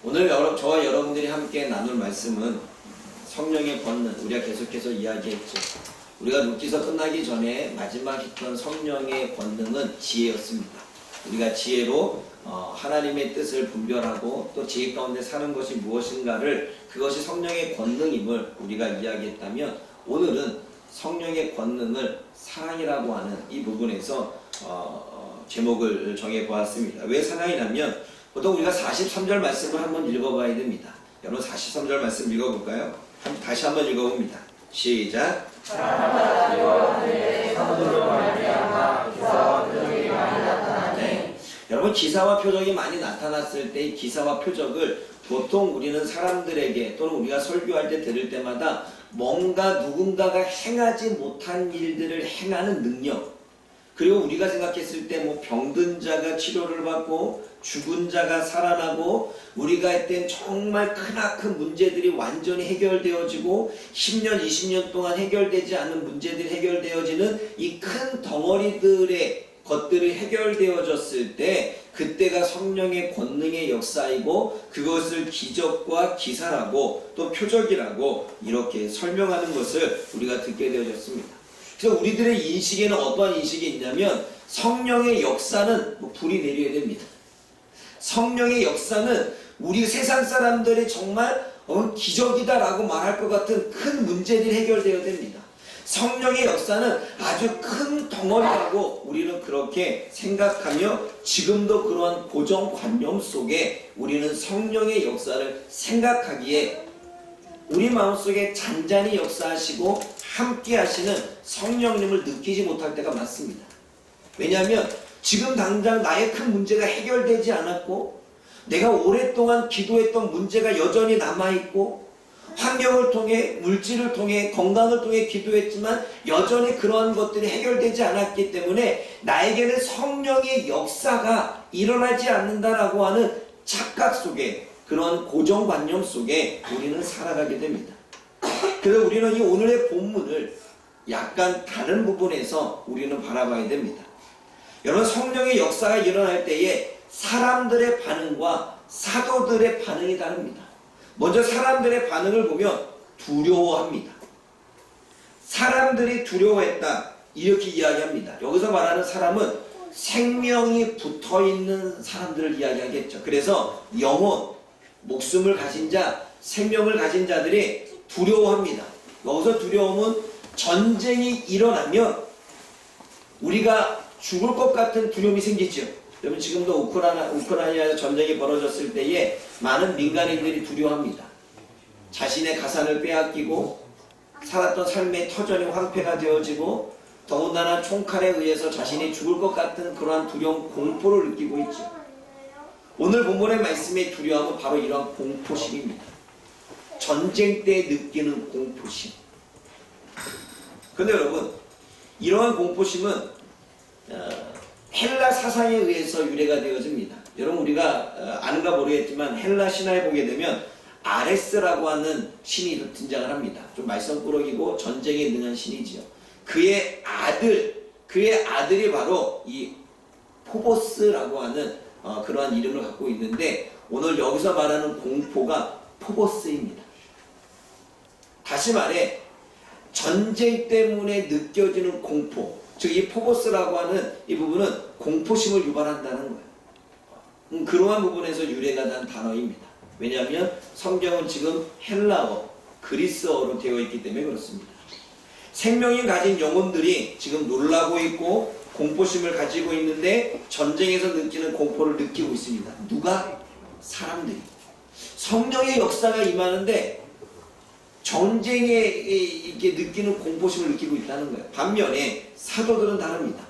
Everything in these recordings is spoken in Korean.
오늘 저와 여러분들이 함께 나눌 말씀은 성령의 권능, 우리가 계속해서 이야기했죠. 우리가 룻기서 끝나기 전에 마지막 했던 성령의 권능은 지혜였습니다. 우리가 지혜로 하나님의 뜻을 분별하고 또 지혜 가운데 사는 것이 무엇인가를, 그것이 성령의 권능임을 우리가 이야기했다면, 오늘은 성령의 권능을 사랑이라고 하는 이 부분에서 제목을 정해보았습니다. 왜 사랑이냐면, 보통 우리가 43절 말씀을 한번 읽어봐야 됩니다. 여러분 43절 말씀 읽어볼까요? 다시 한번 읽어봅니다. 시작. 여러분, 기사와 표적이 많이 나타났을 때 이 기사와 표적을 보통 우리는 사람들에게 또는 우리가 설교할 때 들을 때마다 뭔가 누군가가 행하지 못한 일들을 행하는 능력, 그리고 우리가 생각했을 때 뭐 병든 자가 치료를 받고 죽은 자가 살아나고 우리가 했던 정말 크나큰 문제들이 완전히 해결되어지고 10년, 20년 동안 해결되지 않은 문제들이 해결되어지는 이 큰 덩어리들의 것들이 해결되어졌을 때, 그때가 성령의 권능의 역사이고 그것을 기적과 기사라고 또 표적이라고 이렇게 설명하는 것을 우리가 듣게 되어졌습니다. 그래서 우리들의 인식에는 어떠한 인식이 있냐면, 성령의 역사는 불이 내려야 됩니다. 성령의 역사는 우리 세상 사람들이 정말 기적이다라고 말할 것 같은 큰 문제들이 해결되어야 됩니다. 성령의 역사는 아주 큰 덩어리라고 우리는 그렇게 생각하며, 지금도 그러한 고정관념 속에 우리는 성령의 역사를 생각하기에 우리 마음속에 잔잔히 역사하시고 함께 하시는 성령님을 느끼지 못할 때가 많습니다. 왜냐하면 지금 당장 나의 큰 문제가 해결되지 않았고, 내가 오랫동안 기도했던 문제가 여전히 남아있고, 환경을 통해, 물질을 통해, 건강을 통해 기도했지만 여전히 그러한 것들이 해결되지 않았기 때문에 나에게는 성령의 역사가 일어나지 않는다라고 하는 착각 속에, 그런 고정관념 속에 우리는 살아가게 됩니다. 그래서 우리는 이 오늘의 본문을 약간 다른 부분에서 우리는 바라봐야 됩니다. 여러분, 성령의 역사가 일어날 때에 사람들의 반응과 사도들의 반응이 다릅니다. 먼저 사람들의 반응을 보면 두려워합니다. 사람들이 두려워했다, 이렇게 이야기합니다. 여기서 말하는 사람은 생명이 붙어있는 사람들을 이야기하겠죠. 그래서 영혼, 목숨을 가진 자, 생명을 가진 자들이 두려워합니다. 여기서 두려움은 전쟁이 일어나면 우리가 죽을 것 같은 두려움이 생기죠. 여러분, 지금도 우크라이나에서 전쟁이 벌어졌을 때에 많은 민간인들이 두려워합니다. 자신의 가산을 빼앗기고 살았던 삶의 터전이 황폐가 되어지고, 더군다나 총칼에 의해서 자신이 죽을 것 같은 그러한 두려움, 공포를 느끼고 있죠. 오늘 본문의 말씀의 두려움은 바로 이러한 공포심입니다. 전쟁 때 느끼는 공포심. 그런데 여러분, 이러한 공포심은 헬라 사상에 의해서 유래가 되어집니다. 여러분, 우리가 아는가 모르겠지만 헬라 신화에 보게 되면 아레스라고 하는 신이 등장을 합니다. 좀 말썽꾸러기고 전쟁에 능한 신이지요. 그의 아들이 바로 이 포보스라고 하는 그러한 이름을 갖고 있는데, 오늘 여기서 말하는 공포가 포보스입니다. 다시 말해, 전쟁 때문에 느껴지는 공포, 즉 이 포보스라고 하는 이 부분은 공포심을 유발한다는 거예요. 그러한 부분에서 유래가 난 단어입니다. 왜냐하면 성경은 지금 헬라어, 그리스어로 되어 있기 때문에 그렇습니다. 생명이 가진 영혼들이 지금 놀라고 있고 공포심을 가지고 있는데, 전쟁에서 느끼는 공포를 느끼고 있습니다. 누가? 사람들이. 성령의 역사가 임하는데 전쟁에 이렇게 느끼는 공포심을 느끼고 있다는 거예요. 반면에 사도들은 다릅니다.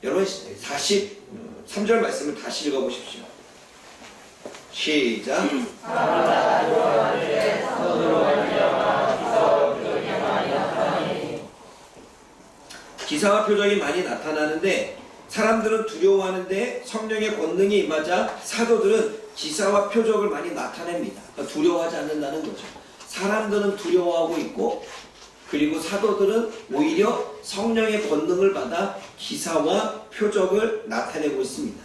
여러분, 43절 말씀을 다시 읽어보십시오. 시작. 기사와 표적이 많이 나타나는데 사람들은 두려워하는데, 성령의 권능이 임하자 사도들은 기사와 표적을 많이 나타냅니다. 그러니까 두려워하지 않는다는 거죠. 사람들은 두려워하고 있고, 그리고 사도들은 오히려 성령의 권능을 받아 기사와 표적을 나타내고 있습니다.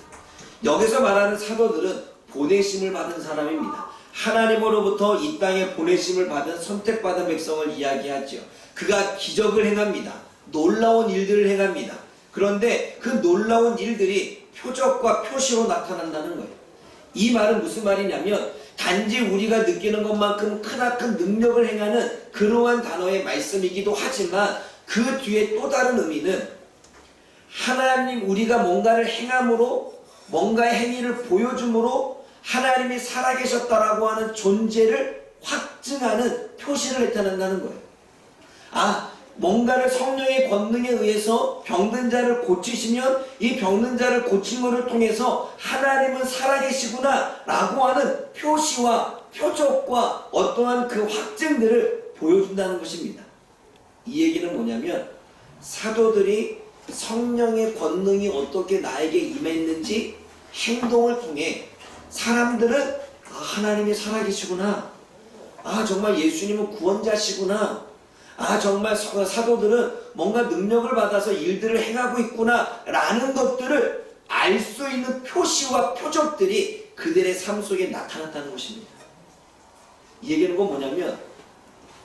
여기서 말하는 사도들은 보내심을 받은 사람입니다. 하나님으로부터 이 땅에 보내심을 받은 선택받은 백성을 이야기하죠. 그가 기적을 행합니다. 놀라운 일들을 행합니다. 그런데 그 놀라운 일들이 표적과 표시로 나타난다는 거예요. 이 말은 무슨 말이냐면 단지 우리가 느끼는 것만큼 크나큰 능력을 행하는 그러한 단어의 말씀이기도 하지만 그 뒤에 또 다른 의미는 하나님 우리가 뭔가를 행함으로 뭔가의 행위를 보여줌으로 하나님이 살아계셨다라고 하는 존재를 확증하는 표시를 나타낸다는 거예요. 뭔가를 성령의 권능에 의해서 병든 자를 고치시면 이 병든 자를 고친 것을 통해서 하나님은 살아계시구나 라고 하는 표시와 표적과 어떠한 그 확증들을 보여준다는 것입니다. 이 얘기는 뭐냐면 사도들이 성령의 권능이 어떻게 나에게 임했는지 행동을 통해 사람들은 하나님이 살아계시구나, 정말 예수님은 구원자시구나, 정말 사도들은 뭔가 능력을 받아서 일들을 행하고 있구나 라는 것들을 알 수 있는 표시와 표적들이 그들의 삶 속에 나타났다는 것입니다. 이 얘기는 뭐냐면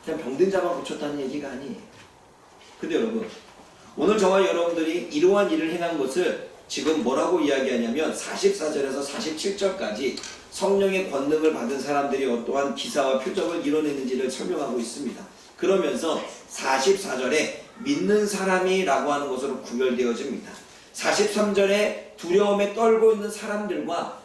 그냥 병든 자만 고쳤다는 얘기가 아니에요. 근데 여러분, 오늘 저와 여러분들이 이러한 일을 행한 것을 지금 뭐라고 이야기하냐면 44절에서 47절까지 성령의 권능을 받은 사람들이 어떠한 기사와 표적을 이뤄내는지를 설명하고 있습니다. 그러면서 44절에 믿는 사람이라고 하는 것으로 구별되어집니다. 43절에 두려움에 떨고 있는 사람들과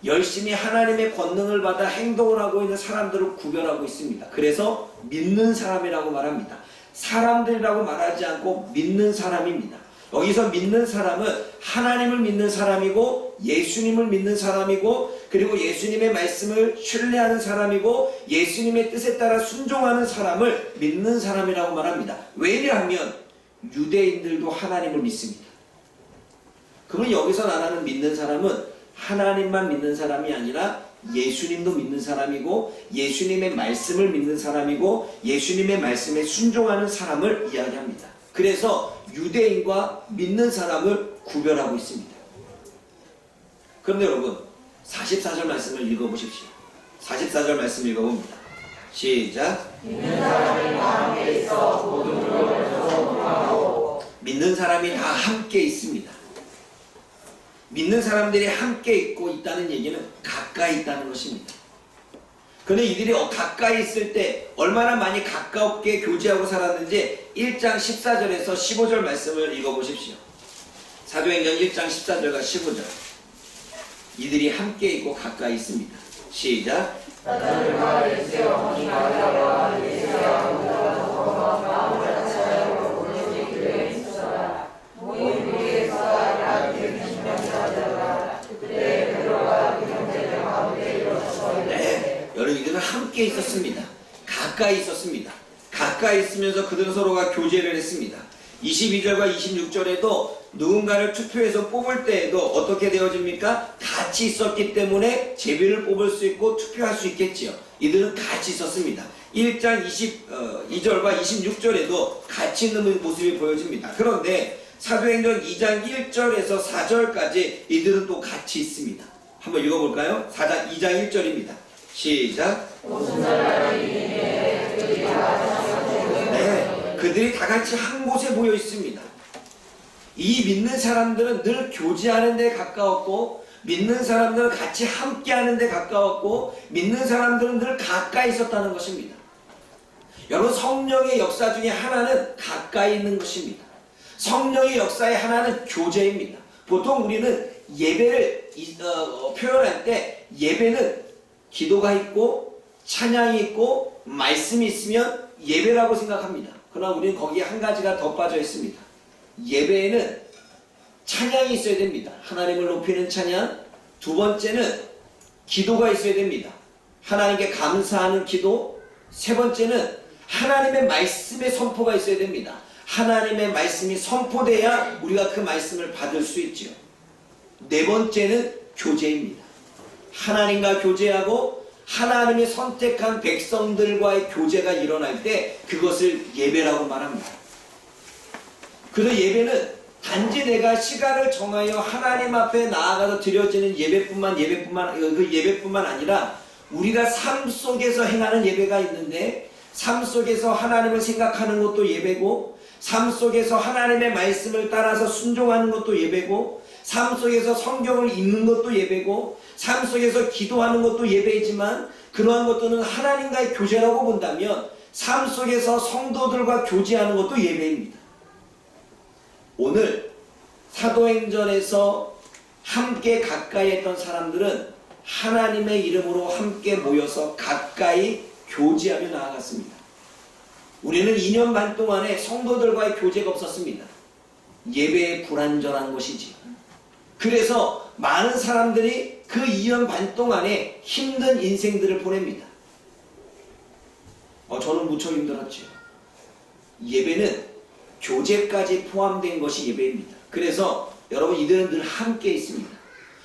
열심히 하나님의 권능을 받아 행동을 하고 있는 사람들을 구별하고 있습니다. 그래서 믿는 사람이라고 말합니다. 사람들이라고 말하지 않고 믿는 사람입니다. 여기서 믿는 사람은 하나님을 믿는 사람이고 예수님을 믿는 사람이고 그리고 예수님의 말씀을 신뢰하는 사람이고 예수님의 뜻에 따라 순종하는 사람을 믿는 사람이라고 말합니다. 왜냐하면 유대인들도 하나님을 믿습니다. 그러면 여기서 말하는 믿는 사람은 하나님만 믿는 사람이 아니라 예수님도 믿는 사람이고 예수님의 말씀을 믿는 사람이고 예수님의 말씀에 순종하는 사람을 이야기합니다. 그래서 유대인과 믿는 사람을 구별하고 있습니다. 그런데 여러분 44절 말씀을 읽어보십시오. 44절 말씀 읽어봅니다. 시작. 믿는 사람이 다 함께 있어 모든 물건을 소통하고. 믿는 사람이 다 함께 있습니다. 믿는 사람들이 함께 있고 있다는 얘기는 가까이 있다는 것입니다. 그런데 이들이 가까이 있을 때 얼마나 많이 가깝게 교제하고 살았는지 1장 14절에서 15절 말씀을 읽어보십시오. 사도행전 1장 14절과 15절. 이들이 함께 있고 가까이 있습니다. 시작. 사도들과 예수의 어머니 마리아와 예수의 아버지와 더불어 마음을 같이하여 오늘의 교회에 있었더라. 모인 무리에서 알게 신명자들아 그때 베드로가 그 형제들 가운데 일어서서 여러분 이들은 함께 있었습니다. 가까이 있었습니다. 가까이 있으면서 그들은 서로가 교제를 했습니다. 22절과 26절에도 누군가를 투표해서 뽑을 때에도 어떻게 되어집니까? 같이 있었기 때문에 제비를 뽑을 수 있고 투표할 수 있겠지요. 이들은 같이 있었습니다. 1장 22절과 26절에도 같이 있는 모습이 보여집니다. 그런데 사도행전 2장 1절에서 4절까지 이들은 또 같이 있습니다. 한번 읽어볼까요? 2장 1절입니다. 시작. 그들이 다 같이 한 곳에 모여 있습니다. 이 믿는 사람들은 늘 교제하는 데 가까웠고 믿는 사람들은 같이 함께 하는 데 가까웠고 믿는 사람들은 늘 가까이 있었다는 것입니다. 여러분 성령의 역사 중에 하나는 가까이 있는 것입니다. 성령의 역사의 하나는 교제입니다. 보통 우리는 예배를 표현할 때 예배는 기도가 있고 찬양이 있고 말씀이 있으면 예배라고 생각합니다. 그러나 우리는 거기에 한 가지가 더 빠져 있습니다. 예배에는 찬양이 있어야 됩니다. 하나님을 높이는 찬양. 두 번째는 기도가 있어야 됩니다. 하나님께 감사하는 기도. 세 번째는 하나님의 말씀의 선포가 있어야 됩니다. 하나님의 말씀이 선포돼야 우리가 그 말씀을 받을 수 있지요. 네 번째는 교제입니다. 하나님과 교제하고 하나님이 선택한 백성들과의 교제가 일어날 때 그것을 예배라고 말합니다. 그래서 예배는 단지 내가 시간을 정하여 하나님 앞에 나아가서 드려지는 예배뿐만 아니라 우리가 삶 속에서 행하는 예배가 있는데, 삶 속에서 하나님을 생각하는 것도 예배고, 삶 속에서 하나님의 말씀을 따라서 순종하는 것도 예배고, 삶 속에서 성경을 읽는 것도 예배고, 삶 속에서 기도하는 것도 예배이지만, 그러한 것들은 하나님과의 교제라고 본다면 삶 속에서 성도들과 교제하는 것도 예배입니다. 오늘 사도행전에서 함께 가까이 했던 사람들은 하나님의 이름으로 함께 모여서 가까이 교제하며 나아갔습니다. 우리는 2년 반 동안에 성도들과의 교제가 없었습니다. 예배에 불완전한 것이지. 그래서 많은 사람들이 그 2년 반 동안에 힘든 인생들을 보냅니다. 저는 무척 힘들었죠. 예배는 교제까지 포함된 것이 예배입니다. 그래서 여러분, 이들은 늘 함께 있습니다.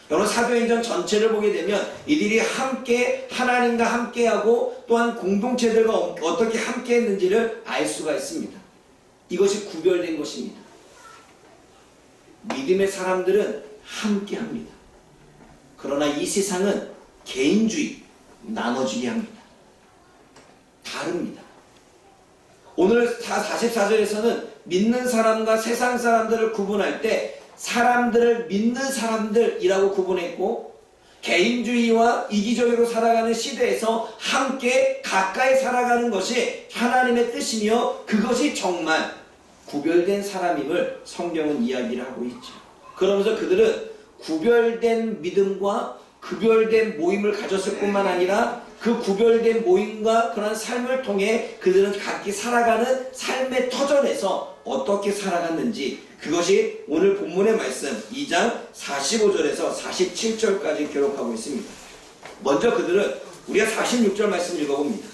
여러분, 사도행전 전체를 보게 되면 이들이 함께 하나님과 함께하고 또한 공동체들과 어떻게 함께 했는지를 알 수가 있습니다. 이것이 구별된 것입니다. 믿음의 사람들은 함께합니다. 그러나 이 세상은 개인주의, 나눠주기 합니다. 다릅니다. 오늘 44절에서는 믿는 사람과 세상 사람들을 구분할 때 사람들을 믿는 사람들이라고 구분했고, 개인주의와 이기적으로 살아가는 시대에서 함께 가까이 살아가는 것이 하나님의 뜻이며 그것이 정말 구별된 사람임을 성경은 이야기를 하고 있죠. 그러면서 그들은 구별된 믿음과 구별된 모임을 가졌을 뿐만 아니라 그 구별된 모임과 그런 삶을 통해 그들은 각기 살아가는 삶의 터전에서 어떻게 살아갔는지, 그것이 오늘 본문의 말씀 2장 45절에서 47절까지 기록하고 있습니다. 먼저 그들은 우리가 46절 말씀 읽어봅니다.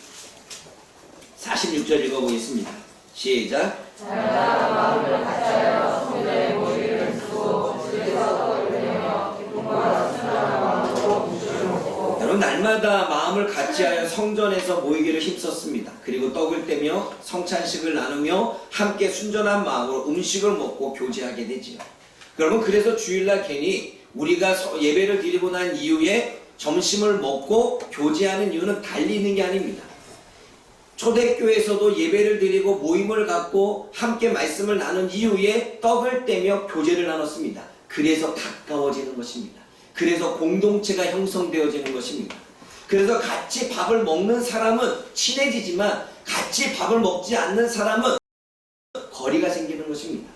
46절 읽어보겠습니다. 시작. 마음을 같이하여 성전에 모이기를 두고 집에서 돌리며 기쁨과 순전한 마음으로 음식을 먹고. 여러분, 날마다 마음을 같이하여 성전에서 모이기를 힘썼습니다. 그리고 떡을 떼며 성찬식을 나누며 함께 순전한 마음으로 음식을 먹고 교제하게 되지요. 여러분, 그래서 주일날 괜히 우리가 예배를 드리고 난 이후에 점심을 먹고 교제하는 이유는 달리 있는 게 아닙니다. 초대교회에서도 예배를 드리고 모임을 갖고 함께 말씀을 나눈 이후에 떡을 떼며 교제를 나눴습니다. 그래서 가까워지는 것입니다. 그래서 공동체가 형성되어지는 것입니다. 그래서 같이 밥을 먹는 사람은 친해지지만 같이 밥을 먹지 않는 사람은 거리가 생기는 것입니다.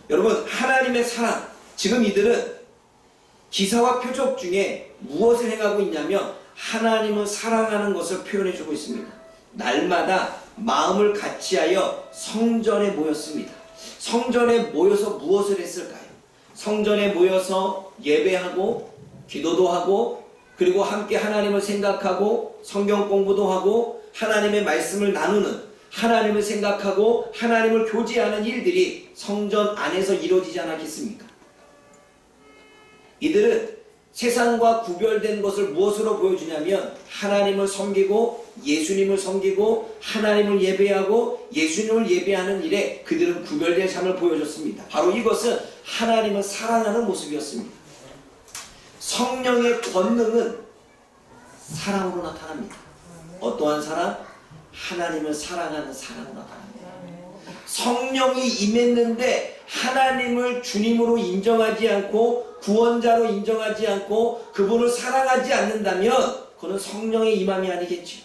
여러분, 하나님의 사랑, 지금 이들은 기사와 표적 중에 무엇을 행하고 있냐면 하나님을 사랑하는 것을 표현해주고 있습니다. 날마다 마음을 같이하여 성전에 모였습니다. 성전에 모여서 무엇을 했을까요? 성전에 모여서 예배하고 기도도 하고, 그리고 함께 하나님을 생각하고 성경 공부도 하고 하나님의 말씀을 나누는, 하나님을 생각하고 하나님을 교제하는 일들이 성전 안에서 이루어지지 않았겠습니까? 이들은 세상과 구별된 것을 무엇으로 보여주냐면 하나님을 섬기고 예수님을 섬기고 하나님을 예배하고 예수님을 예배하는 일에 그들은 구별된 삶을 보여줬습니다. 바로 이것은 하나님을 사랑하는 모습이었습니다. 성령의 권능은 사랑으로 나타납니다. 어떠한 사랑? 하나님을 사랑하는 사랑으로 나타납니다. 성령이 임했는데 하나님을 주님으로 인정하지 않고 구원자로 인정하지 않고 그분을 사랑하지 않는다면 그는 성령의 임함이 아니겠죠.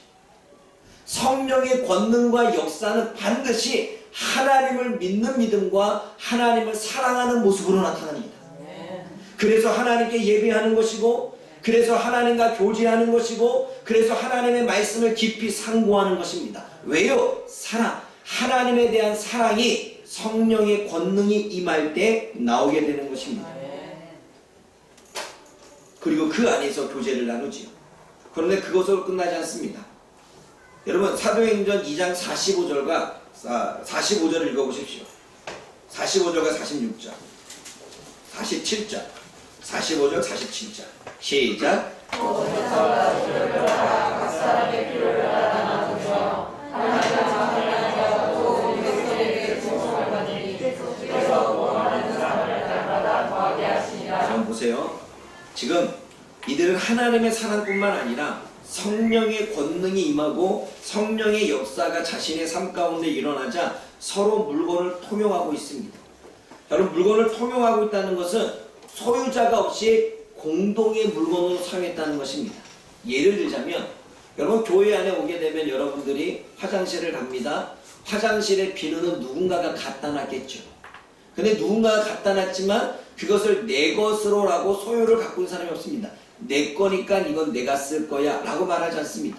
성령의 권능과 역사는 반드시 하나님을 믿는 믿음과 하나님을 사랑하는 모습으로 나타납니다. 그래서 하나님께 예배하는 것이고, 그래서 하나님과 교제하는 것이고, 그래서 하나님의 말씀을 깊이 상고하는 것입니다. 왜요? 사랑. 하나님에 대한 사랑이 성령의 권능이 임할 때 나오게 되는 것입니다. 그리고 그 안에서 교제를 나누지요. 그런데 그것으로 끝나지 않습니다. 여러분, 사도행전 2장 45절을 읽어보십시오. 45절과 46절, 47절, 45절, 47절. 시작. 보세요. 지금 이들은 하나님의 사랑뿐만 아니라 성령의 권능이 임하고 성령의 역사가 자신의 삶 가운데 일어나자 서로 물건을 통용하고 있습니다. 여러분, 물건을 통용하고 있다는 것은 소유자가 없이 공동의 물건으로 사용했다는 것입니다. 예를 들자면 여러분, 교회 안에 오게 되면 여러분들이 화장실을 갑니다. 화장실의 비누는 누군가가 갖다 놨겠죠. 근데 누군가가 갖다 놨지만 그것을 내 것으로라고 소유를 갖고 있는 사람이 없습니다. 내 거니까 이건 내가 쓸 거야 라고 말하지 않습니다.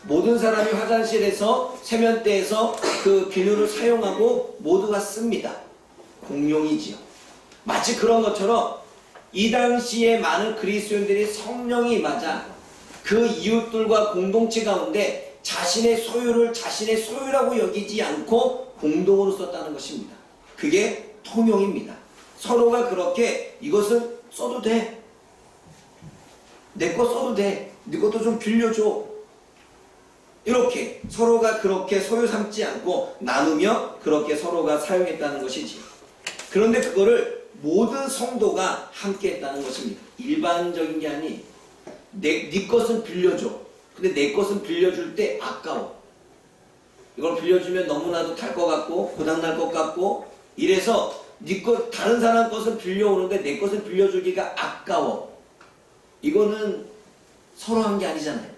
모든 사람이 화장실에서 세면대에서 그 비누를 사용하고 모두가 씁니다. 공용이지요. 마치 그런 것처럼 이 당시에 많은 그리스도인들이 성령이 맞아 그 이웃들과 공동체 가운데 자신의 소유를 자신의 소유라고 여기지 않고 공동으로 썼다는 것입니다. 그게 통용입니다. 서로가 그렇게 이것을 써도 돼. 내 거 써도 돼. 네 것도 좀 빌려줘. 이렇게 서로가 그렇게 소유 삼지 않고 나누며 그렇게 서로가 사용했다는 것이지. 그런데 그거를 모든 성도가 함께 했다는 것입니다. 일반적인 게 아니, 네 것은 빌려줘. 근데 내 것은 빌려줄 때 아까워. 이걸 빌려주면 너무나도 탈 것 같고 고장날 것 같고 이래서 네 것, 다른 사람 것은 빌려오는데 내 것은 빌려주기가 아까워. 이거는 서로 한 게 아니잖아요.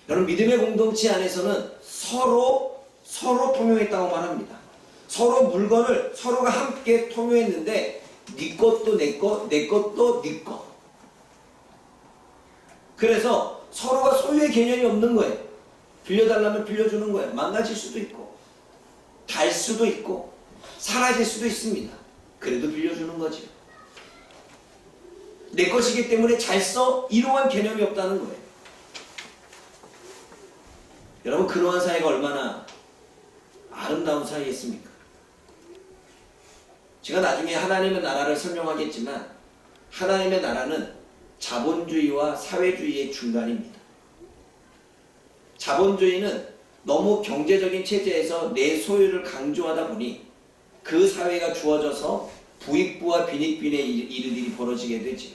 여러분, 믿음의 공동체 안에서는 서로 통용했다고 말합니다. 서로 물건을 서로가 함께 통용했는데 네 것도 내 것, 내 것도 네 것. 그래서 서로가 소유의 개념이 없는 거예요. 빌려달라면 빌려주는 거예요. 망가질 수도 있고 달 수도 있고 사라질 수도 있습니다. 그래도 빌려주는 거죠. 내 것이기 때문에 잘 써? 이러한 개념이 없다는 거예요. 여러분, 그러한 사이가 얼마나 아름다운 사이겠습니까? 제가 나중에 하나님의 나라를 설명하겠지만 하나님의 나라는 자본주의와 사회주의의 중간입니다. 자본주의는 너무 경제적인 체제에서 내 소유를 강조하다 보니 그 사회가 주어져서 부익부와 빈익빈의 일들이 벌어지게 되죠.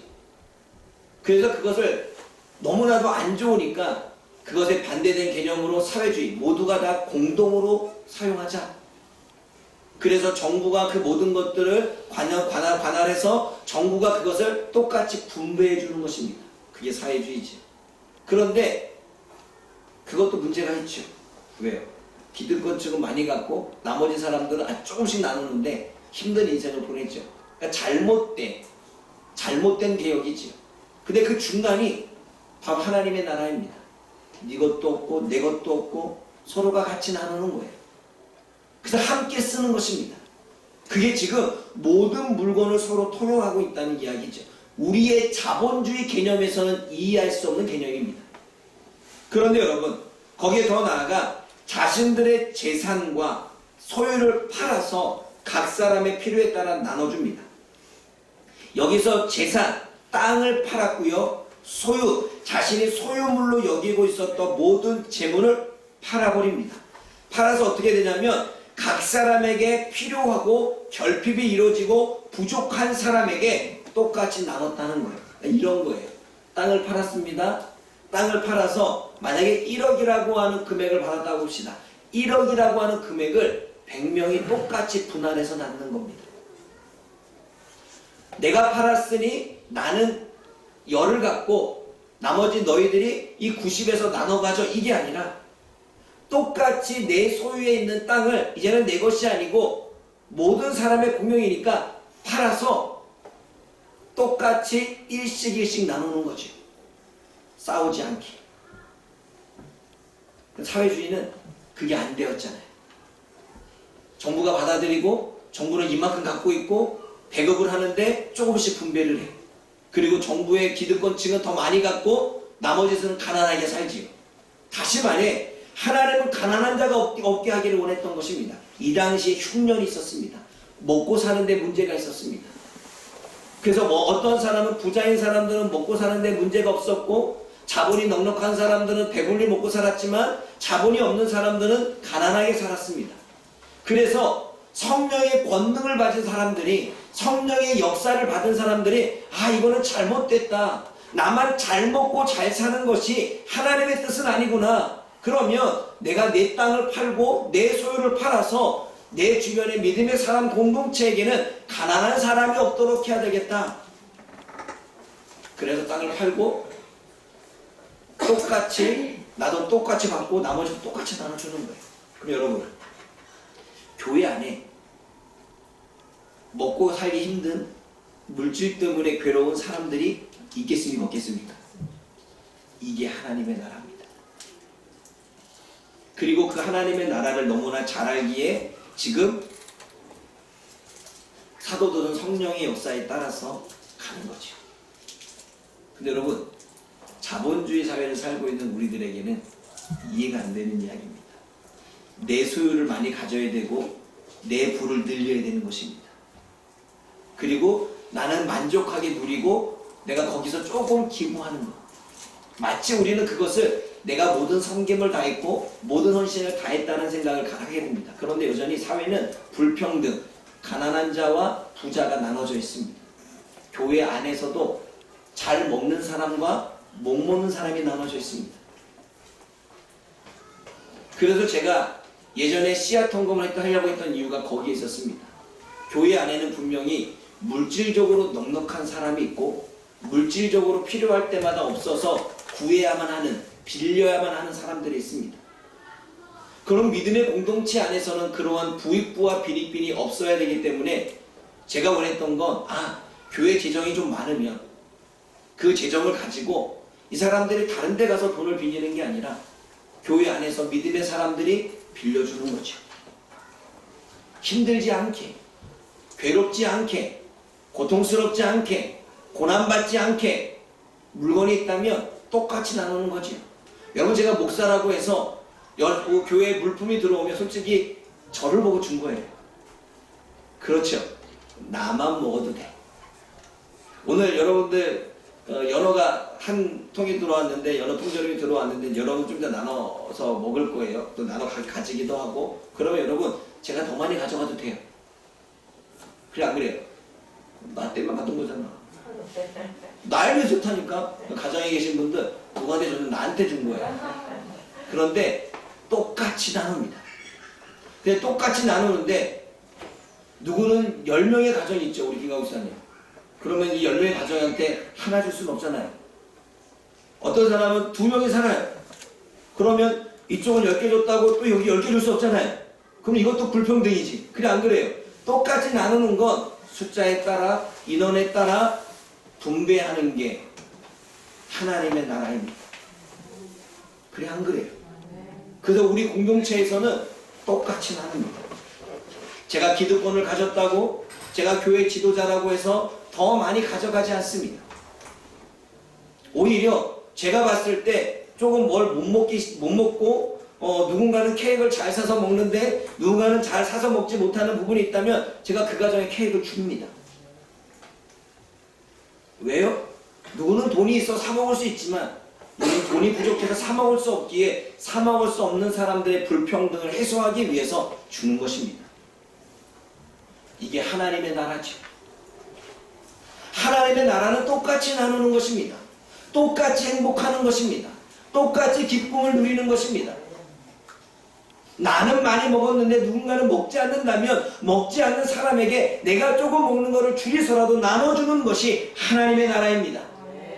그래서 그것을 너무나도 안 좋으니까 그것에 반대된 개념으로 사회주의, 모두가 다 공동으로 사용하자. 그래서 정부가 그 모든 것들을 관할해서 정부가 그것을 똑같이 분배해 주는 것입니다. 그게 사회주의죠. 그런데 그것도 문제가 있죠. 왜요? 기득권 측은 많이 갖고 나머지 사람들은 조금씩 나누는데 힘든 인생을 보내죠. 그러니까 잘못된 개혁이죠. 근데 그 중간이 바로 하나님의 나라입니다. 네 것도 없고 내 것도 없고 서로가 같이 나누는 거예요. 그래서 함께 쓰는 것입니다. 그게 지금 모든 물건을 서로 통용하고 있다는 이야기죠. 우리의 자본주의 개념에서는 이해할 수 없는 개념입니다. 그런데 여러분, 거기에 더 나아가 자신들의 재산과 소유를 팔아서 각 사람의 필요에 따라 나눠줍니다. 여기서 재산, 땅을 팔았고요. 소유, 자신이 소유물로 여기고 있었던 모든 재물을 팔아버립니다. 팔아서 어떻게 되냐면 각 사람에게 필요하고 결핍이 이루어지고 부족한 사람에게 똑같이 나눴다는 거예요. 이런 거예요. 땅을 팔았습니다. 땅을 팔아서 만약에 1억이라고 하는 금액을 받았다고 봅시다. 1억이라고 하는 금액을 100명이 똑같이 분할해서 나누는 겁니다. 내가 팔았으니 나는 10을 갖고 나머지 너희들이 이 90에서 나눠 가져, 이게 아니라 똑같이 내 소유에 있는 땅을 이제는 내 것이 아니고 모든 사람의 공용이니까 팔아서 똑같이 일씩 나누는 거죠. 싸우지 않게. 사회주의는 그게 안 되었잖아요. 정부가 받아들이고 정부는 이만큼 갖고 있고 배급을 하는데 조금씩 분배를 해. 그리고 정부의 기득권층은 더 많이 갖고 나머지는 가난하게 살지요. 다시 말해, 하나님은 가난한 자가 없게 하기를 원했던 것입니다. 이 당시에 흉년이 있었습니다. 먹고 사는데 문제가 있었습니다. 그래서 어떤 사람은, 부자인 사람들은 먹고 사는데 문제가 없었고 자본이 넉넉한 사람들은 배불리 먹고 살았지만 자본이 없는 사람들은 가난하게 살았습니다. 그래서 성령의 권능을 가진 사람들이 성령의 역사를 받은 사람들이 아 이거는 잘못됐다. 나만 잘 먹고 잘 사는 것이 하나님의 뜻은 아니구나. 그러면 내가 내 땅을 팔고 내 소유를 팔아서 내 주변의 믿음의 사람 공동체에게는 가난한 사람이 없도록 해야 되겠다. 그래서 땅을 팔고 똑같이 나도 똑같이 받고 나머지 똑같이 나눠주는 거예요. 그럼 여러분 교회 안에 먹고 살기 힘든 물질 때문에 괴로운 사람들이 있겠습니까 없겠습니까? 이게 하나님의 나라입니다. 그리고 그 하나님의 나라를 너무나 잘 알기에 지금 사도들은 성령의 역사에 따라서 가는 거죠. 근데 여러분 자본주의 사회를 살고 있는 우리들에게는 이해가 안 되는 이야기입니다. 내 소유를 많이 가져야 되고 내 부를 늘려야 되는 것입니다. 그리고 나는 만족하게 누리고 내가 거기서 조금 기부하는 것. 마치 우리는 그것을 내가 모든 섬김을 다했고 모든 헌신을 다했다는 생각을 하게 됩니다. 그런데 여전히 사회는 불평등, 가난한 자와 부자가 나눠져 있습니다. 교회 안에서도 잘 먹는 사람과 못 먹는 사람이 나눠져 있습니다. 그래서 제가 예전에 씨앗 헌금을 하려고 했던 이유가 거기에 있었습니다. 교회 안에는 분명히 물질적으로 넉넉한 사람이 있고 물질적으로 필요할 때마다 없어서 구해야만 하는, 빌려야만 하는 사람들이 있습니다. 그럼 믿음의 공동체 안에서는 그러한 부익부와 비리빈이 없어야 되기 때문에 제가 원했던 건 교회 재정이 좀 많으면 그 재정을 가지고 이 사람들이 다른 데 가서 돈을 빌리는 게 아니라 교회 안에서 믿음의 사람들이 빌려주는 거죠. 힘들지 않게, 괴롭지 않게, 고통스럽지 않게, 고난받지 않게 물건이 있다면 똑같이 나누는 거죠. 여러분 제가 목사라고 해서 교회에 물품이 들어오면 솔직히 저를 보고 준 거예요. 그렇죠. 나만 먹어도 돼. 오늘 여러분들 연어가 한 통이 들어왔는데 연어 통조림이 들어왔는데 여러분 좀 더 나눠서 먹을 거예요. 또 나눠 가지기도 하고. 그러면 여러분 제가 더 많이 가져가도 돼요. 그래 안 그래요? 나 때만 받은 거잖아. 나에게 좋다니까. 가정에 계신 분들 누구한테 줬는 나한테 준 거예요. 그런데 똑같이 나눕니다. 근데 똑같이 나누는데 누구는 10명의 가정이 있죠. 우리 김가우 목사님. 그러면 이 10명의 가정한테 하나 줄 수는 없잖아요. 어떤 사람은 2명이 살아요. 그러면 이쪽은 10개 줬다고 또 여기 10개 줄 수 없잖아요. 그럼 이것도 불평등이지. 그래 안 그래요? 똑같이 나누는 건 숫자에 따라 인원에 따라 분배하는 게 하나님의 나라입니다. 그래 안 그래요? 그래서 우리 공동체에서는 똑같이 나눕니다. 제가 기득권을 가졌다고 제가 교회 지도자라고 해서 더 많이 가져가지 않습니다. 오히려 제가 봤을 때 조금 뭘 못 먹고 누군가는 케이크를 잘 사서 먹는데 누군가는 잘 사서 먹지 못하는 부분이 있다면 제가 그 가정에 케이크를 줍니다. 왜요? 누구는 돈이 있어 사 먹을 수 있지만 우리는 돈이 부족해서 사 먹을 수 없기에 사 먹을 수 없는 사람들의 불평등을 해소하기 위해서 주는 것입니다. 이게 하나님의 나라죠. 하나님의 나라는 똑같이 나누는 것입니다. 똑같이 행복하는 것입니다. 똑같이 기쁨을 누리는 것입니다. 나는 많이 먹었는데 누군가는 먹지 않는다면 먹지 않는 사람에게 내가 조금 먹는 것을 줄여서라도 나눠주는 것이 하나님의 나라입니다.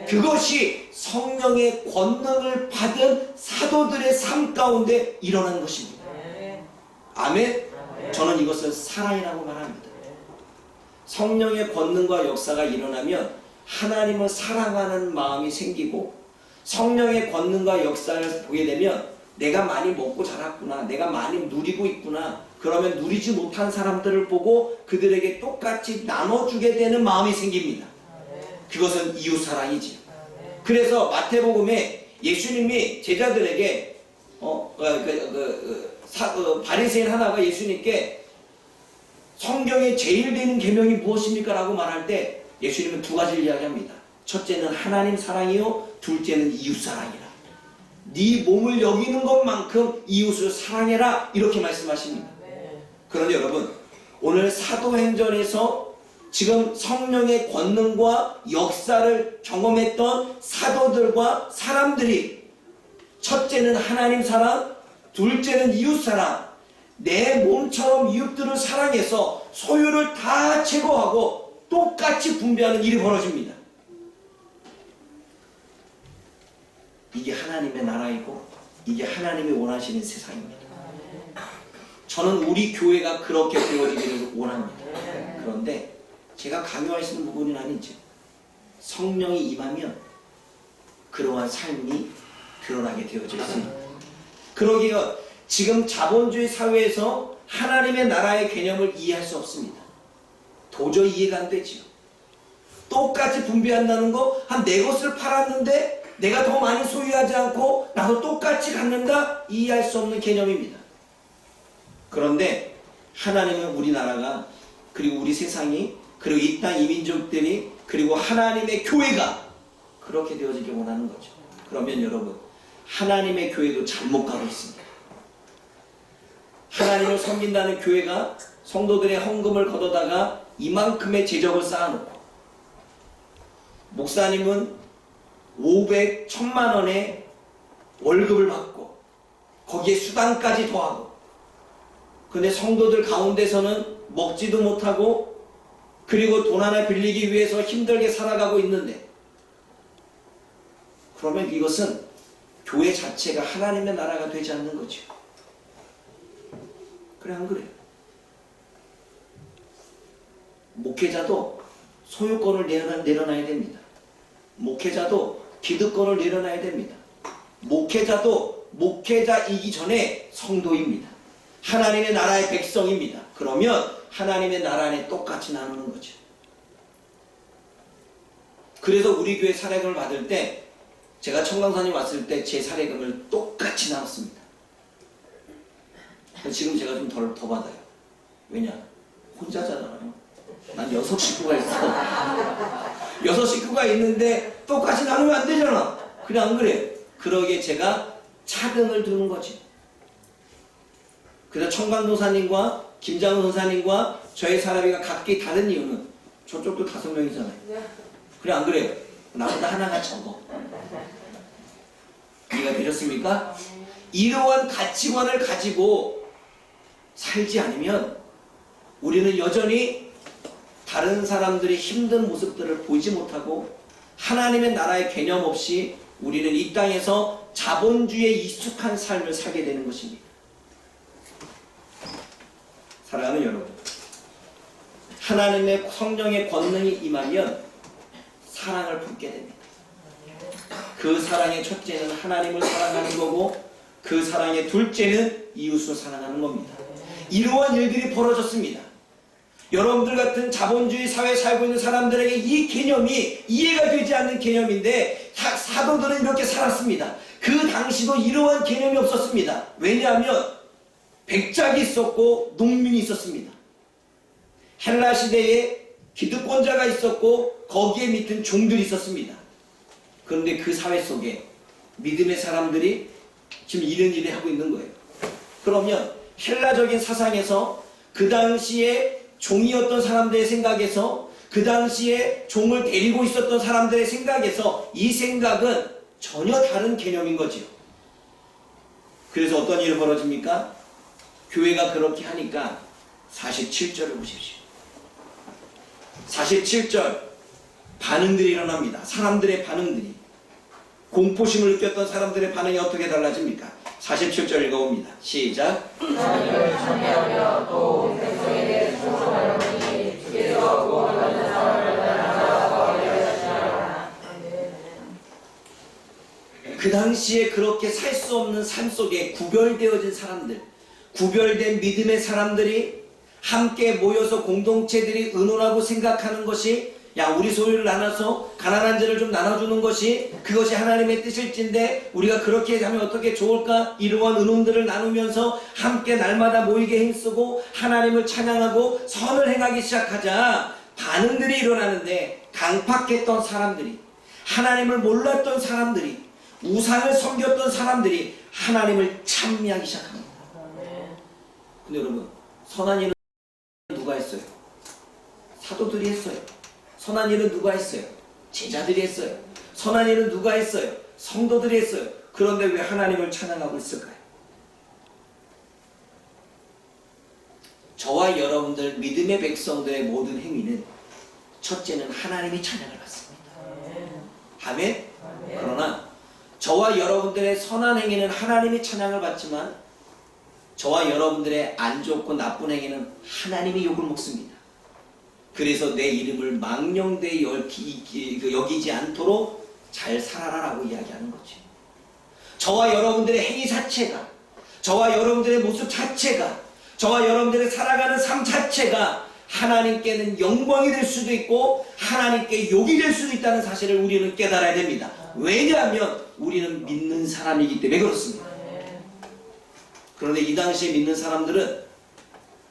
그것이 성령의 권능을 받은 사도들의 삶 가운데 일어난 것입니다. 아멘? 저는 이것을 사랑이라고 말합니다. 성령의 권능과 역사가 일어나면 하나님을 사랑하는 마음이 생기고 성령의 권능과 역사를 보게 되면 내가 많이 먹고 자랐구나, 내가 많이 누리고 있구나, 그러면 누리지 못한 사람들을 보고 그들에게 똑같이 나눠주게 되는 마음이 생깁니다. 그것은 이웃사랑이지. 그래서 마태복음에 예수님이 제자들에게 바리새인 하나가 예수님께 성경에 제일 되는 계명이 무엇입니까? 라고 말할 때 예수님은 2가지를 이야기합니다. 첫째는 하나님 사랑이요, 둘째는 이웃 사랑이라. 네 몸을 여기는 것만큼 이웃을 사랑해라, 이렇게 말씀하십니다. 그런데 여러분 오늘 사도행전에서 지금 성령의 권능과 역사를 경험했던 사도들과 사람들이 첫째는 하나님 사랑, 둘째는 이웃 사랑, 내 몸처럼 이웃들을 사랑해서 소유를 다 제거하고 똑같이 분배하는 일이 벌어집니다. 이게 하나님의 나라이고 이게 하나님이 원하시는 세상입니다. 저는 우리 교회가 그렇게 되어지기를 원합니다. 그런데 제가 강요하시는 부분은 아니죠. 성령이 임하면 그러한 삶이 드러나게 되어져 있습니다. 그러기에 지금 자본주의 사회에서 하나님의 나라의 개념을 이해할 수 없습니다. 도저히 이해가 안 되죠. 똑같이 분배한다는 거, 한 내 것을 팔았는데 내가 더 많이 소유하지 않고 나도 똑같이 갖는다? 이해할 수 없는 개념입니다. 그런데 하나님은 우리나라가, 그리고 우리 세상이, 그리고 이 땅 이민족들이, 그리고 하나님의 교회가 그렇게 되어지길 원하는 거죠. 그러면 여러분, 하나님의 교회도 잘못 가고 있습니다. 하나님을 섬긴다는 교회가 성도들의 헌금을 걷어다가 이만큼의 재적을 쌓아놓고, 목사님은 500, 1000만 원의 월급을 받고 거기에 수당까지 더하고, 근데 성도들 가운데서는 먹지도 못하고 그리고 돈 하나 빌리기 위해서 힘들게 살아가고 있는데, 그러면 이것은 교회 자체가 하나님의 나라가 되지 않는 거죠. 그래, 안 그래요? 목회자도 소유권을 내려놔야 됩니다. 목회자도 기득권을 내려놔야 됩니다. 목회자도 목회자이기 전에 성도입니다. 하나님의 나라의 백성입니다. 그러면 하나님의 나라 안에 똑같이 나누는 거죠. 그래서 우리 교회 사례금을 받을 때, 제가 청강산이 왔을 때 제 사례금을 똑같이 나눴습니다. 지금 제가 좀 더 받아요. 왜냐? 혼자잖아요. 난 6식구가 있어. 6식구가 있는데 똑같이 나누면 안 되잖아. 그래, 안 그래? 그러기에 제가 차등을 두는 거지. 그래서 청강도사님과 김장훈 선사님과 저희 사람이가 각기 다른 이유는, 저쪽도 5명이잖아요. 그래, 안 그래요? 나보다 하나가 적어. 이해가 되셨습니까? 이러한 가치관을 가지고 살지 않으면 우리는 여전히 다른 사람들의 힘든 모습들을 보지 못하고 하나님의 나라의 개념 없이 우리는 이 땅에서 자본주의에 익숙한 삶을 살게 되는 것입니다. 사랑하는 여러분, 하나님의 성령의 권능이 임하면 사랑을 품게 됩니다. 그 사랑의 첫째는 하나님을 사랑하는 거고, 그 사랑의 둘째는 이웃을 사랑하는 겁니다. 이러한 일들이 벌어졌습니다. 여러분들 같은 자본주의 사회에 살고 있는 사람들에게 이 개념이 이해가 되지 않는 개념인데, 사도들은 이렇게 살았습니다. 그 당시도 이러한 개념이 없었습니다. 왜냐하면 백작이 있었고 농민이 있었습니다. 헬라 시대에 기득권자가 있었고 거기에 밑은 종들이 있었습니다. 그런데 그 사회 속에 믿음의 사람들이 지금 이런 일을 하고 있는 거예요. 그러면 헬라적인 사상에서 그 당시에 종이었던 사람들의 생각에서, 그 당시에 종을 데리고 있었던 사람들의 생각에서 이 생각은 전혀 다른 개념인 거지요. 그래서 어떤 일이 벌어집니까? 교회가 그렇게 하니까 47절을 보십시오. 47절 반응들이 일어납니다. 사람들의 반응들이, 공포심을 느꼈던 사람들의 반응이 어떻게 달라집니까? 47절 읽어봅니다. 시작. 그 당시에 그렇게 살 수 없는 삶 속에 구별되어진 사람들, 구별된 믿음의 사람들이 함께 모여서 공동체들이 의논하고 생각하는 것이, 야, 우리 소유를 나눠서 가난한 자를 좀 나눠주는 것이 그것이 하나님의 뜻일진데 우리가 그렇게 하면 어떻게 좋을까? 이러한 의논들을 나누면서 함께 날마다 모이게 힘쓰고 하나님을 찬양하고 선을 행하기 시작하자 반응들이 일어나는데, 강팍했던 사람들이, 하나님을 몰랐던 사람들이, 우상을 섬겼던 사람들이 하나님을 찬미하기 시작합니다. 근데 여러분, 선한 일은 누가 했어요? 사도들이 했어요. 선한 일은 누가 했어요? 제자들이 했어요. 선한 일은 누가 했어요? 성도들이 했어요. 그런데 왜 하나님을 찬양하고 있을까요? 저와 여러분들 믿음의 백성들의 모든 행위는 첫째는 하나님이 찬양을 받습니다. 아멘? 그러나 저와 여러분들의 선한 행위는 하나님이 찬양을 받지만 저와 여러분들의 안 좋고 나쁜 행위는 하나님이 욕을 먹습니다. 그래서 내 이름을 망령되이 여기지 않도록 잘 살아라라고 이야기하는 거죠. 저와 여러분들의 행위 자체가, 저와 여러분들의 모습 자체가, 저와 여러분들의 살아가는 삶 자체가 하나님께는 영광이 될 수도 있고 하나님께 욕이 될 수도 있다는 사실을 우리는 깨달아야 됩니다. 왜냐하면 우리는 믿는 사람이기 때문에 그렇습니다. 그런데 이 당시에 믿는 사람들은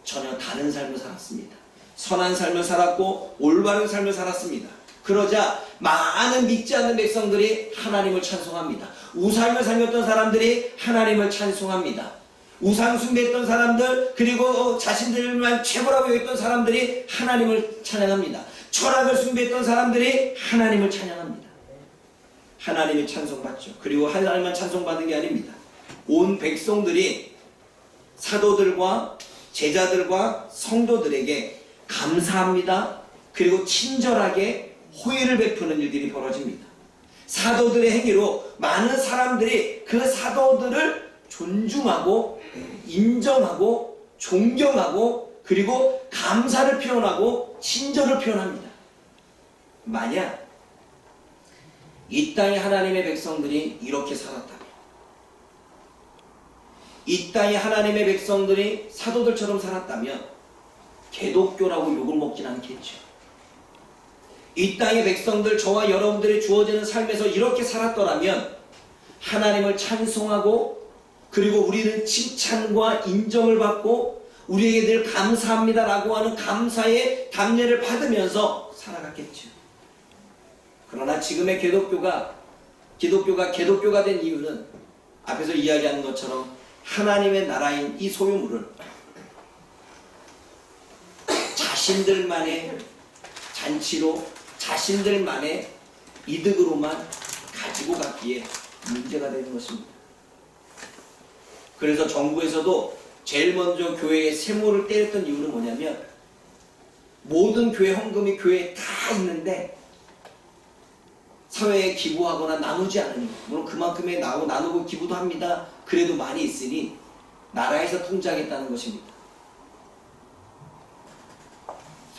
전혀 다른 삶을 살았습니다. 선한 삶을 살았고 올바른 삶을 살았습니다. 그러자 많은 믿지 않는 백성들이 하나님을 찬송합니다. 우상을 섬겼던 사람들이 하나님을 찬송합니다. 우상 숭배했던 사람들, 그리고 자신들만 최고라고 여겼던 사람들이 하나님을 찬양합니다. 철학을 숭배했던 사람들이 하나님을 찬양합니다. 하나님이 찬송받죠. 그리고 하나님만 찬송받는 게 아닙니다. 온 백성들이 사도들과 제자들과 성도들에게 감사합니다. 그리고 친절하게 호의를 베푸는 일들이 벌어집니다. 사도들의 행위로 많은 사람들이 그 사도들을 존중하고 인정하고 존경하고 그리고 감사를 표현하고 친절을 표현합니다. 만약 이 땅의 하나님의 백성들이 이렇게 살았다면, 이 땅의 하나님의 백성들이 사도들처럼 살았다면 개독교라고 욕을 먹진 않겠죠. 이 땅의 백성들, 저와 여러분들이 주어지는 삶에서 이렇게 살았더라면 하나님을 찬송하고 그리고 우리는 칭찬과 인정을 받고 우리에게 늘 감사합니다라고 하는 감사의 답례를 받으면서 살아갔겠죠. 그러나 지금의 기독교가 된 이유는 앞에서 이야기한 것처럼 하나님의 나라인 이 소유물을 자신들만의 잔치로 자신들만의 이득으로만 가지고 갔기에 문제가 되는 것입니다. 그래서 정부에서도 제일 먼저 교회에 세모를 때렸던 이유는 뭐냐면 모든 교회 헌금이 교회에 다 있는데 사회에 기부하거나 나누지 않으니, 물론 그만큼의 나누고 기부도 합니다. 그래도 많이 있으니 나라에서 통제하겠다는 것입니다.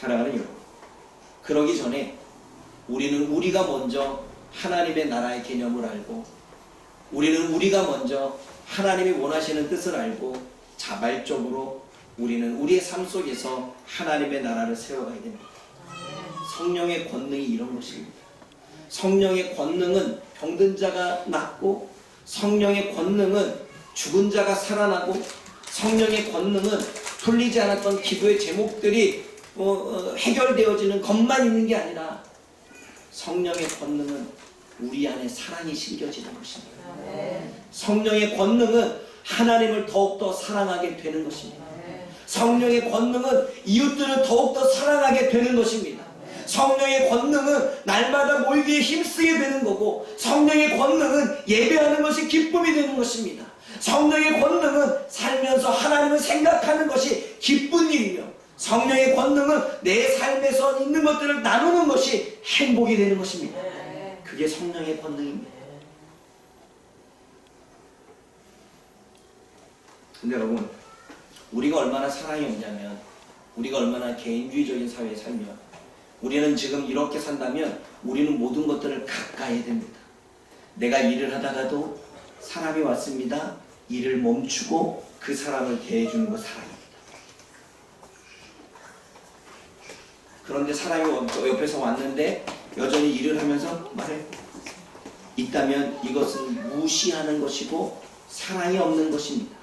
사랑하는 여러분, 그러기 전에 우리는 우리가 먼저 하나님의 나라의 개념을 알고 우리는 우리가 먼저 하나님이 원하시는 뜻을 알고 자발적으로 우리는 우리의 삶 속에서 하나님의 나라를 세워가야 됩니다. 성령의 권능이 이런 것입니다. 성령의 권능은 병든 자가 낫고, 성령의 권능은 죽은 자가 살아나고, 성령의 권능은 풀리지 않았던 기도의 제목들이 해결되어지는 것만 있는 게 아니라 성령의 권능은 우리 안에 사랑이 심겨지는 것입니다. 성령의 권능은 하나님을 더욱더 사랑하게 되는 것입니다. 성령의 권능은 이웃들을 더욱더 사랑하게 되는 것입니다. 성령의 권능은 날마다 모이기에 힘쓰게 되는 거고, 성령의 권능은 예배하는 것이 기쁨이 되는 것입니다. 성령의 권능은 살면서 하나님을 생각하는 것이 기쁜 일이며, 성령의 권능은 내 삶에서 있는 것들을 나누는 것이 행복이 되는 것입니다. 그게 성령의 권능입니다. 근데 여러분, 우리가 얼마나 사랑이 없냐면, 우리가 얼마나 개인주의적인 사회에 살면, 우리는 지금 이렇게 산다면 우리는 모든 것들을 가까이 해야 됩니다. 내가 일을 하다가도 사람이 왔습니다. 일을 멈추고 그 사람을 대해주는 것 사랑입니다. 그런데 사람이 옆에서 왔는데 여전히 일을 하면서 말해 있다면 이것은 무시하는 것이고 사랑이 없는 것입니다.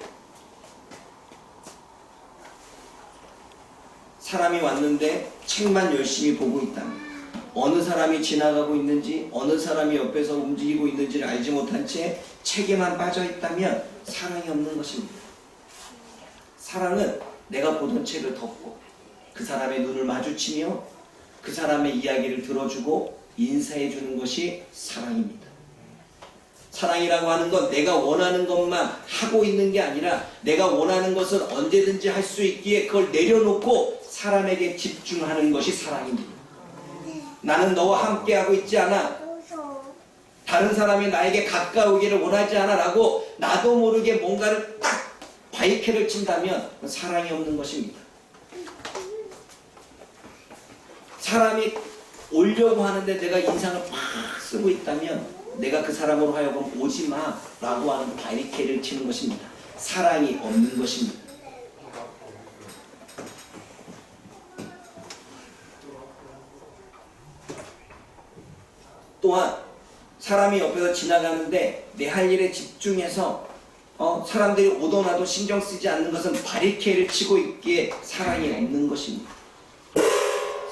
사람이 왔는데 책만 열심히 보고 있다면, 어느 사람이 지나가고 있는지, 어느 사람이 옆에서 움직이고 있는지를 알지 못한 채 책에만 빠져 있다면 사랑이 없는 것입니다. 사랑은 내가 보던 책을 덮고 그 사람의 눈을 마주치며 그 사람의 이야기를 들어주고 인사해 주는 것이 사랑입니다. 사랑이라고 하는 건 내가 원하는 것만 하고 있는 게 아니라 내가 원하는 것은 언제든지 할 수 있기에 그걸 내려놓고 사람에게 집중하는 것이 사랑입니다. 나는 너와 함께하고 있지 않아. 다른 사람이 나에게 가까우기를 원하지 않아 라고 나도 모르게 뭔가를 딱 바이크를 친다면 사랑이 없는 것입니다. 사람이 오려고 하는데 내가 인상을 팍 쓰고 있다면 내가 그 사람으로 하여금 오지마 라고 하는 바리케이드를 치는 것입니다. 사랑이 없는 것입니다. 또한 사람이 옆에서 지나가는데 내 할 일에 집중해서 사람들이 오더나도 신경 쓰지 않는 것은 바리케이드를 치고 있기에 사랑이 없는 것입니다.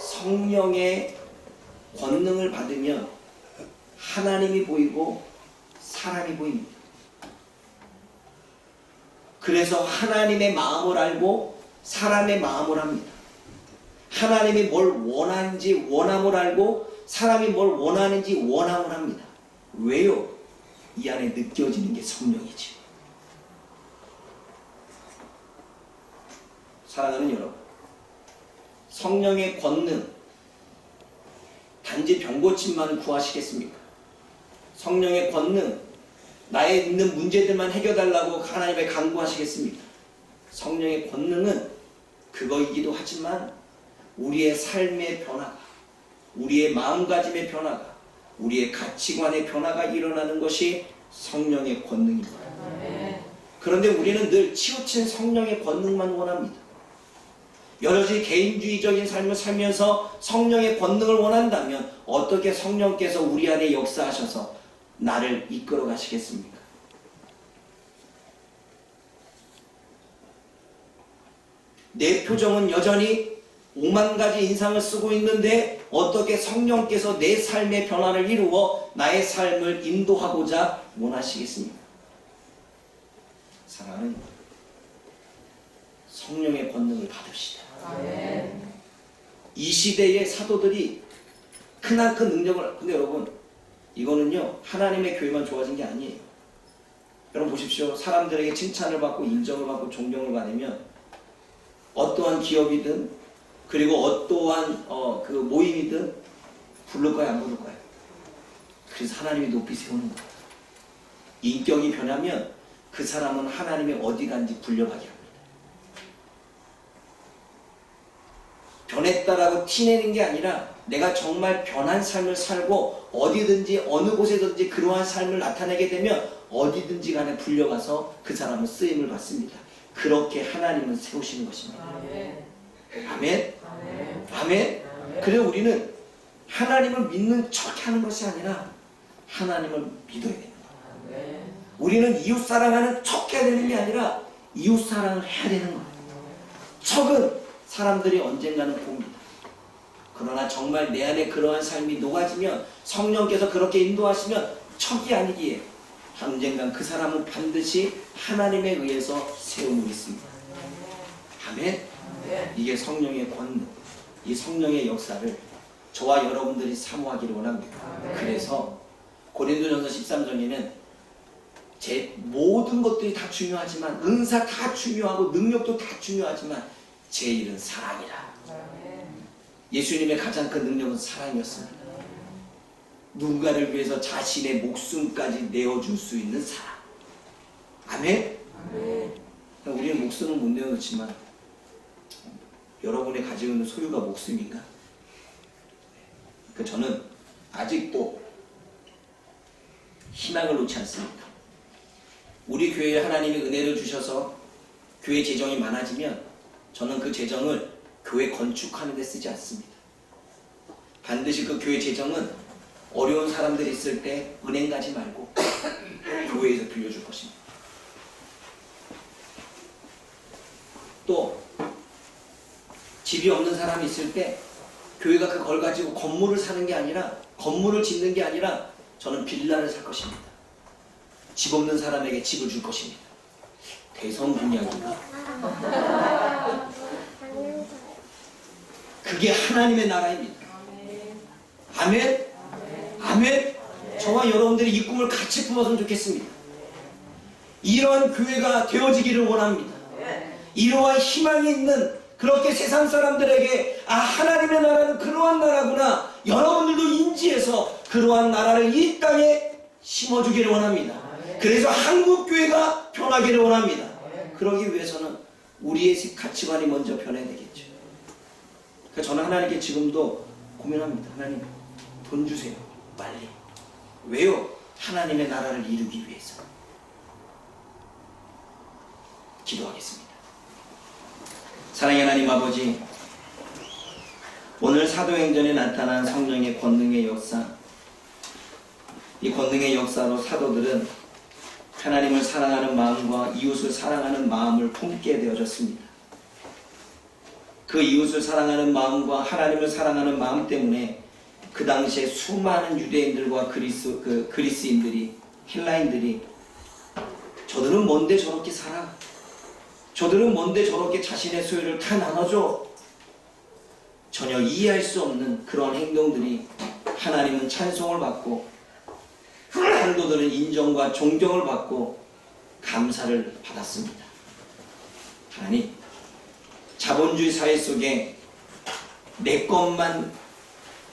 성령의 권능을 받으면 하나님이 보이고 사람이 보입니다. 그래서 하나님의 마음을 알고 사람의 마음을 합니다. 하나님이 뭘 원하는지 원함을 알고 사람이 뭘 원하는지 원함을 합니다. 왜요? 이 안에 느껴지는 게 성령이지. 사랑하는 여러분, 성령의 권능 단지 병고침만 구하시겠습니까? 성령의 권능 나에 있는 문제들만 해결달라고 하나님께 간구하시겠습니까? 성령의 권능은 그거이기도 하지만 우리의 삶의 변화가, 우리의 마음가짐의 변화가, 우리의 가치관의 변화가 일어나는 것이 성령의 권능입니다. 그런데 우리는 늘 치우친 성령의 권능만 원합니다. 여러지 개인주의적인 삶을 살면서 성령의 권능을 원한다면 어떻게 성령께서 우리 안에 역사하셔서 나를 이끌어 가시겠습니까? 내 표정은 여전히 5만 가지 인상을 쓰고 있는데 어떻게 성령께서 내 삶의 변화를 이루어 나의 삶을 인도하고자 원하시겠습니까? 사랑하는 성령의 권능을 받읍시다. 이 시대의 사도들이 크나큰 능력을, 근데 여러분 이거는요 하나님의 교회만 좋아진 게 아니에요. 여러분 보십시오. 사람들에게 칭찬을 받고 인정을 받고 존경을 받으면 어떠한 기업이든 그리고 어떠한 그 모임이든 부를 거야 안 부를 거야. 그래서 하나님이 높이 세우는 거예요. 인격이 변하면 그 사람은 하나님의 어디 간지 불려가게 합니다. 변했다라고 티내는 게 아니라 내가 정말 변한 삶을 살고 어디든지 어느 곳에든지 그러한 삶을 나타내게 되면 어디든지 간에 불려가서 그 사람은 쓰임을 받습니다. 그렇게 하나님은 세우시는 것입니다. 아멘. 아멘. 그래서 우리는 하나님을 믿는 척 하는 것이 아니라 하나님을 믿어야 됩니다. 우리는 이웃 사랑하는 척 해야 되는 게 아니라 이웃 사랑을 해야 되는 거예요. 척은 사람들이 언젠가는 봅니다. 그러나 정말 내 안에 그러한 삶이 녹아지면 성령께서 그렇게 인도하시면 척이 아니기에 언젠간 그 사람은 반드시 하나님에 의해서 세움을 있습니다. 아멘. 이게 성령의 권능, 이 성령의 역사를 저와 여러분들이 사모하기를 원합니다. 그래서 고린도전서 13장에는 제 모든 것들이 다 중요하지만 은사 다 중요하고 능력도 다 중요하지만 제일은 사랑이라. 예수님의 가장 큰 능력은 사랑이었습니다. 누군가를 위해서 자신의 목숨까지 내어줄 수 있는 사랑. 아멘? 우리는 목숨은 못 내어놓지만 여러분이 가지고 있는 소유가 목숨인가? 저는 아직도 희망을 놓지 않습니다. 우리 교회에 하나님이 은혜를 주셔서 교회 재정이 많아지면 저는 그 재정을 교회 건축하는 데 쓰지 않습니다. 반드시 그 교회 재정은 어려운 사람들이 있을 때 은행 가지 말고 교회에서 빌려줄 것입니다. 또 집이 없는 사람이 있을 때 교회가 그걸 가지고 건물을 사는 게 아니라 건물을 짓는 게 아니라 저는 빌라를 살 것입니다. 집 없는 사람에게 집을 줄 것입니다. 대성공약인가? 그게 하나님의 나라입니다. 아멘. 아멘. 저와 여러분들이 이 꿈을 같이 품었으면 좋겠습니다. 이러한 교회가 되어지기를 원합니다. 이러한 희망이 있는, 그렇게 세상 사람들에게 하나님의 나라는 그러한 나라구나, 여러분들도 인지해서 그러한 나라를 이 땅에 심어주기를 원합니다. 그래서 한국교회가 변하기를 원합니다. 그러기 위해서는 우리의 가치관이 먼저 변해야 되겠죠. 그러니까 저는 하나님께 지금도 고민합니다. 하나님, 돈 주세요. 빨리. 왜요? 하나님의 나라를 이루기 위해서. 기도하겠습니다. 사랑의 하나님 아버지, 오늘 사도행전에 나타난 성령의 권능의 역사, 이 권능의 역사로 사도들은 하나님을 사랑하는 마음과 이웃을 사랑하는 마음을 품게 되어졌습니다. 그 이웃을 사랑하는 마음과 하나님을 사랑하는 마음 때문에 그 당시에 수많은 유대인들과 그리스인들이, 헬라인들이, 저들은 뭔데 저렇게 살아? 저들은 뭔데 저렇게 자신의 소유를 다 나눠줘? 전혀 이해할 수 없는 그런 행동들이 하나님은 찬송을 받고, 성도들은 인정과 존경을 받고 감사를 받았습니다. 하나님, 자본주의 사회 속에 내 것만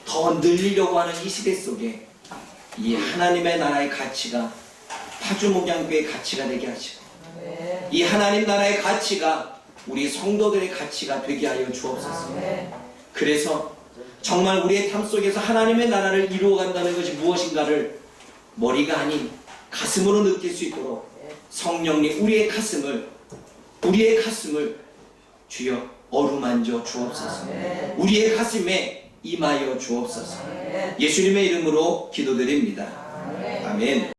더 늘리려고 하는 이 시대 속에 이 하나님의 나라의 가치가 파주목양교의 가치가 되게 하시고, 이 하나님 나라의 가치가 우리 성도들의 가치가 되게 하여 주옵소서. 그래서 정말 우리의 삶 속에서 하나님의 나라를 이루어간다는 것이 무엇인가를 머리가 아닌 가슴으로 느낄 수 있도록 성령님 우리의 가슴을 주여 어루만져 주옵소서. 우리의 가슴에 임하여 주옵소서. 예수님의 이름으로 기도드립니다. 아멘.